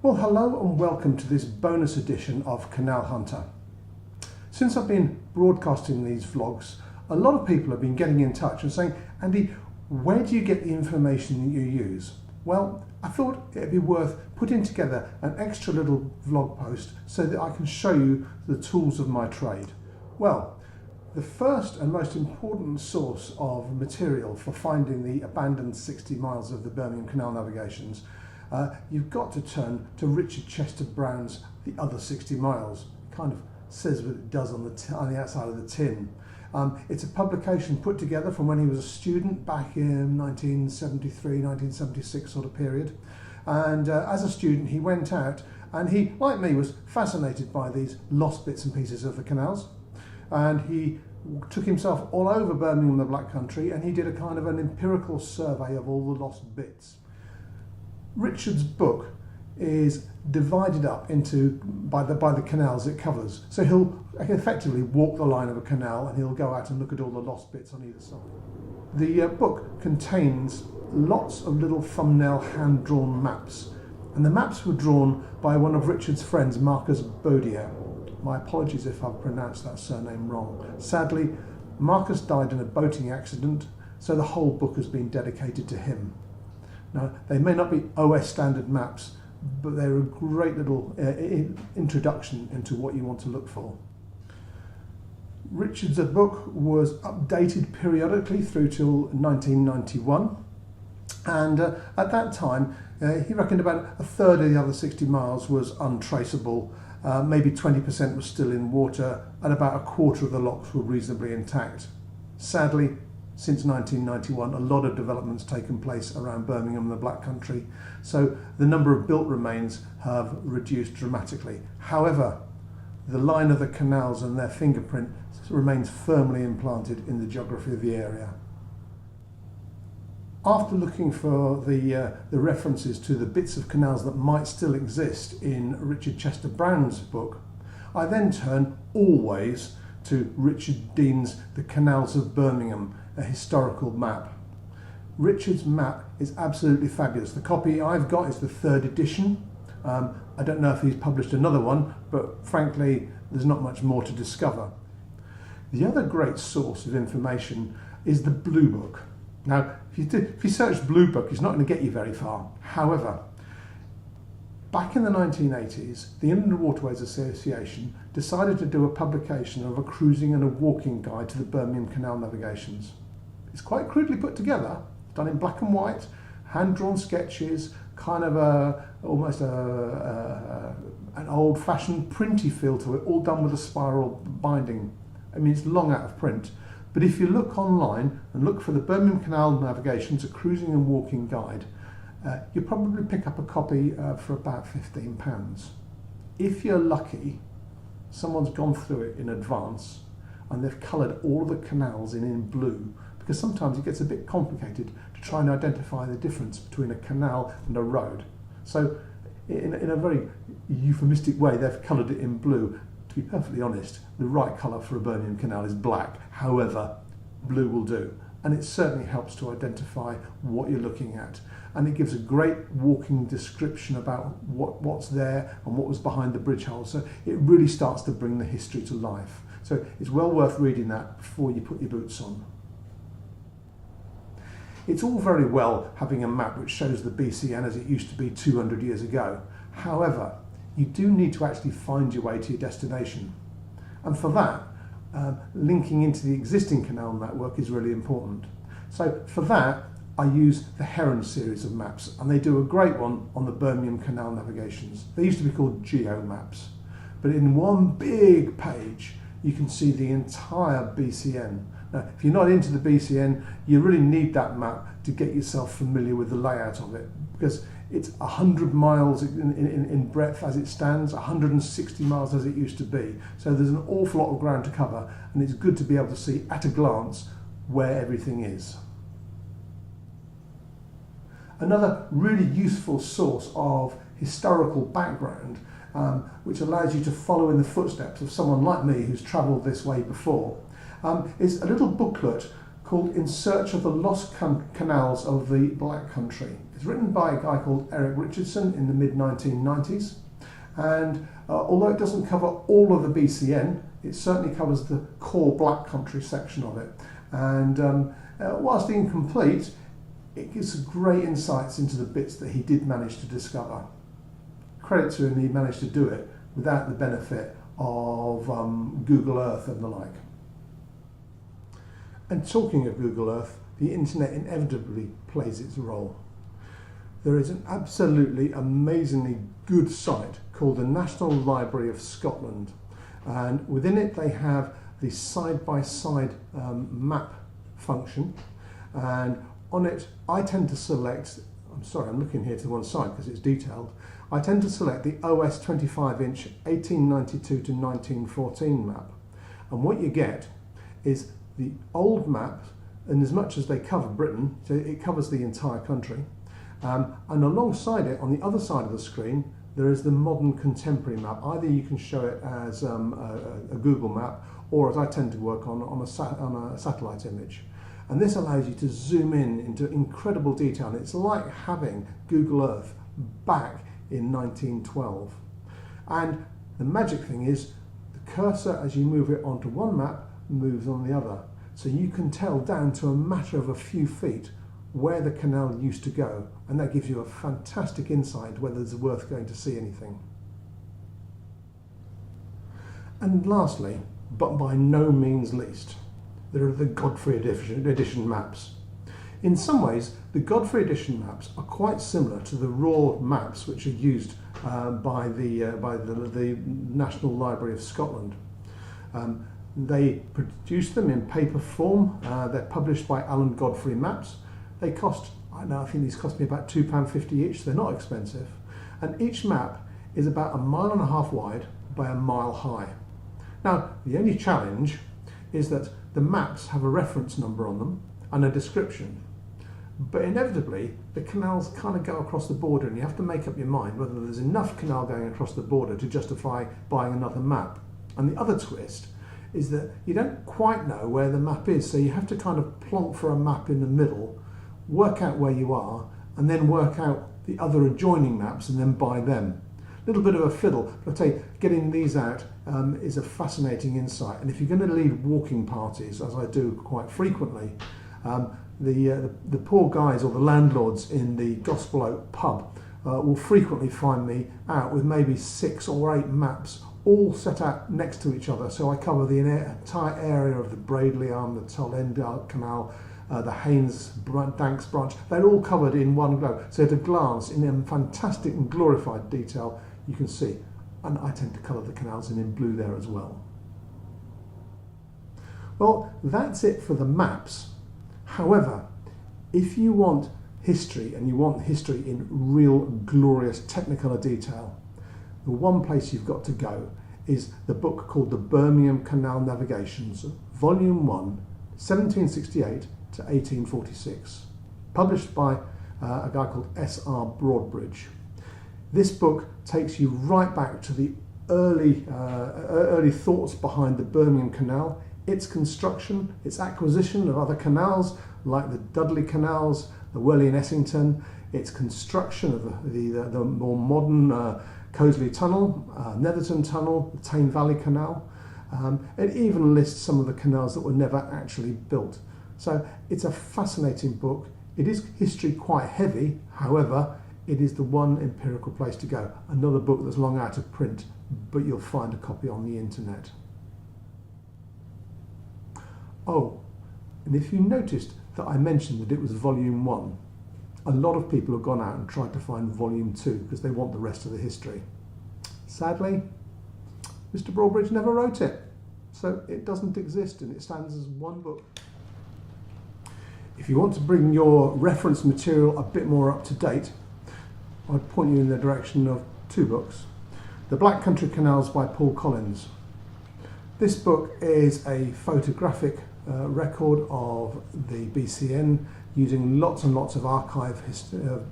Well, hello and welcome to this bonus edition of Canal Hunter. Since I've been broadcasting these vlogs, a lot of people have been getting in touch and saying, Andy, where do you get the information that you use? Well, I thought it'd be worth putting together an extra little vlog post so that I can show you the tools of my trade. Well, the first and most important source of material for finding the abandoned 60 miles of the Birmingham Canal Navigations, you've got to turn to Richard Chester-Browne's TheOther 60 miles. It kind of says what it does on the outside of the tin. It's a publication put together from when he was a student back in 1973, 1976 sort of period. And as a student, he went out and he, like me, was fascinated by these lost bits and pieces of the canals. And he took himself all over Birmingham, the Black Country, and he did a kind of an empirical survey of all the lost bits. Richard's book is divided up into by the canals it covers. So he'll effectively walk the line of a canal and he'll go out and look at all the lost bits on either side. The book contains lots of little thumbnail hand-drawn maps, and the maps were drawn by one of Richard's friends, Marcus Bodier. My apologies if I've pronounced that surname wrong. Sadly, Marcus died in a boating accident, so the whole book has been dedicated to him. Now, they may not be OS standard maps, but they're a great little introduction into what you want to look for. Richard's book was updated periodically through till 1991, and at that time he reckoned about a third of the other 60 miles was untraceable, maybe 20% was still in water, and about a quarter of the locks were reasonably intact. Sadly, since 1991, a lot of developments taken place around Birmingham and the Black Country, so the number of built remains have reduced dramatically. However, the line of the canals and their fingerprint remains firmly implanted in the geography of the area. After looking for the references to the bits of canals that might still exist in Richard Chester-Browne's book, I then turn always to Richard Dean's The Canals of Birmingham, a historical map. Richard's map is absolutely fabulous. The copy I've got is the 3rd edition. I don't know if he's published another one, but frankly, there's not much more to discover. The other great source of information is the Blue Book. Now, if you search Blue Book, it's not going to get you very far. However, back in the 1980s, the Inland Waterways Association decided to do a publication of a cruising and a walking guide to the Birmingham Canal Navigations. It's quite crudely put together, done in black and white, hand-drawn sketches, kind of almost an old-fashioned printy feel to it, all done with a spiral binding. I mean, it's long out of print. But if you look online and look for the Birmingham Canal Navigations, a cruising and walking guide, you'll probably pick up a copy for about £15. If you're lucky, someone's gone through it in advance and they've coloured all the canals in blue, because sometimes it gets a bit complicated to try and identify the difference between a canal and a road. So in a very euphemistic way, they've coloured it in blue. To be perfectly honest, the right colour for a Birmingham canal is black. However, blue will do. And it certainly helps to identify what you're looking at. And it gives a great walking description about what's there and what was behind the bridge holes. So it really starts to bring the history to life. So it's well worth reading that before you put your boots on. It's all very well having a map which shows the BCN as it used to be 200 years ago. However, you do need to actually find your way to your destination. And for that, linking into the existing canal network is really important. So for that, I use the Heron series of maps, and they do a great one on the Birmingham Canal Navigations. They used to be called geo maps, but in one big page you can see the entire BCN. Now, if you're not into the BCN, you really need that map to get yourself familiar with the layout of it, because it's 100 miles in breadth as it stands, 160 miles as it used to be. So there's an awful lot of ground to cover, and it's good to be able to see at a glance where everything is. Another really useful source of historical background, which allows you to follow in the footsteps of someone like me who's travelled this way before, is a little booklet called In Search of the Lost Canals of the Black Country. It's written by a guy called Eric Richardson in the mid-1990s, and although it doesn't cover all of the BCN, it certainly covers the core Black Country section of it. And whilst incomplete, it gives great insights into the bits that he did manage to discover. Credit to him, he managed to do it without the benefit of Google Earth and the like. And talking of Google Earth, the internet inevitably plays its role. There is an absolutely amazingly good site called the National Library of Scotland, and within it they have the side-by-side map function, and on it I tend to select, I'm looking here to one side because it's detailed, I tend to select the OS 25-inch 1892 to 1914 map, and what you get is the old map, and as much as they cover Britain, so it covers the entire country, and alongside it, on the other side of the screen, there is the modern contemporary map. Either you can show it as a Google map, or as I tend to work on a satellite image. And this allows you to zoom in into incredible detail, and it's like having Google Earth back in 1912. And the magic thing is, the cursor, as you move it onto one map, moves on the other. So you can tell down to a matter of a few feet where the canal used to go, and that gives you a fantastic insight whether it's worth going to see anything. And lastly, but by no means least, there are the Godfrey edition maps. In some ways, the Godfrey edition maps are quite similar to the raw maps which are used by the National Library of Scotland. They produce them in paper form. They're published by Alan Godfrey Maps. They cost, I think these cost me about £2.50 each. They're not expensive. And each map is about 1.5 miles wide by 1 mile high. Now, the only challenge is that the maps have a reference number on them and a description. But inevitably, the canals kind of go across the border, and you have to make up your mind whether there's enough canal going across the border to justify buying another map. And the other twist is that you don't quite know where the map is, so you have to kind of plonk for a map in the middle, work out where you are, and then work out the other adjoining maps and then buy them. A little bit of a fiddle, but I'll tell you, getting these out is a fascinating insight. And if you're going to lead walking parties, as I do quite frequently, the poor guys or the landlords in the Gospel Oak pub will frequently find me out with maybe 6 or 8 maps all set out next to each other. So I cover the entire area of the Braidley Arm, the Tollend Canal, the Haynes Danks branch. They're all covered in one globe. So at a glance, in fantastic and glorified detail, you can see. And I tend to colour the canals in blue there as well. Well, that's it for the maps. However, if you want history, and you want history in real glorious technicolor detail, the one place you've got to go is the book called the Birmingham Canal Navigations, Volume 1, 1768 to 1846, published by a guy called S.R. Broadbridge. This book takes you right back to the early thoughts behind the Birmingham Canal, its construction, its acquisition of other canals like the Dudley Canals, the Welly and Essington, its construction of the more modern Coseley Tunnel, Netherton Tunnel, the Tame Valley Canal. It even lists some of the canals that were never actually built. So it's a fascinating book. It is history quite heavy, however, it is the one empirical place to go. Another book that's long out of print, but you'll find a copy on the internet. Oh, and if you noticed that I mentioned that it was Volume 1, a lot of people have gone out and tried to find Volume 2 because they want the rest of the history. Sadly, Mr. Broadbridge never wrote it, so it doesn't exist and it stands as one book. If you want to bring your reference material a bit more up to date, I'd point you in the direction of 2 books. The Black Country Canals by Paul Collins. This book is a photographic record of the BCN using lots and lots of archive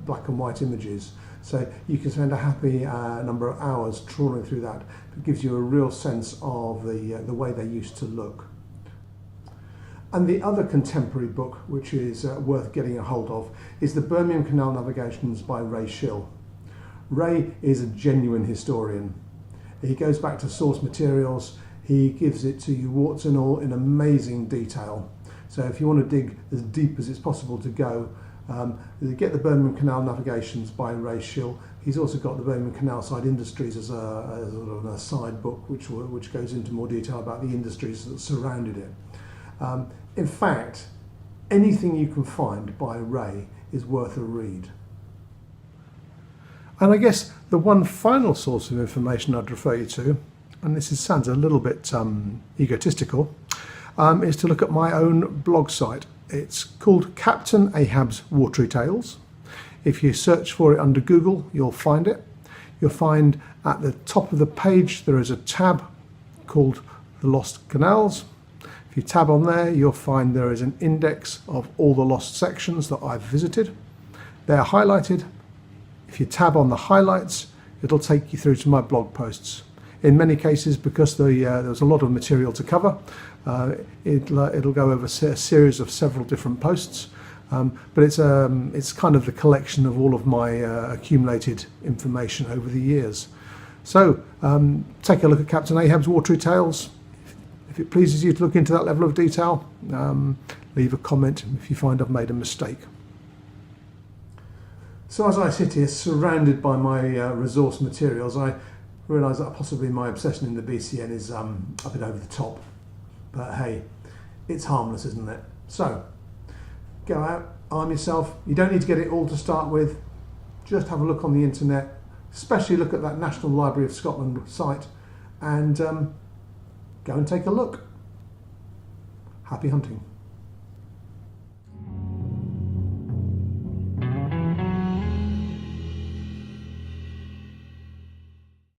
black and white images. So you can spend a happy number of hours trawling through that. It gives you a real sense of the way they used to look. And the other contemporary book, which is worth getting a hold of, is the Birmingham Canal Navigations by Ray Schill. Ray is a genuine historian. He goes back to source materials, he gives it to you warts and all in amazing detail. So if you want to dig as deep as it's possible to go, get the Birmingham Canal Navigations by Ray Schill. He's also got the Birmingham Canal Side Industries as a side book, which goes into more detail about the industries that surrounded it. In fact, anything you can find by Ray is worth a read. And I guess the one final source of information I'd refer you to, and this sounds a little bit egotistical, is to look at my own blog site. It's called Captain Ahab's Watery Tales. If you search for it under Google, you'll find it. You'll find at the top of the page there is a tab called The Lost Canals. If you tab on there, you'll find there is an index of all the lost sections that I've visited. They're highlighted. If you tab on the highlights, it'll take you through to my blog posts. In many cases, because there's a lot of material to cover, it'll go over a series of several different posts. But it's kind of the collection of all of my accumulated information over the years. So take a look at Captain Ahab's Watery Tales. If it pleases you to look into that level of detail, leave a comment if you find I've made a mistake. So as I sit here surrounded by my resource materials, I realise that possibly my obsession in the BCN is a bit over the top. But hey, it's harmless, isn't it? So, go out, arm yourself. You don't need to get it all to start with. Just have a look on the internet, especially look at that National Library of Scotland site, and go and take a look. Happy hunting.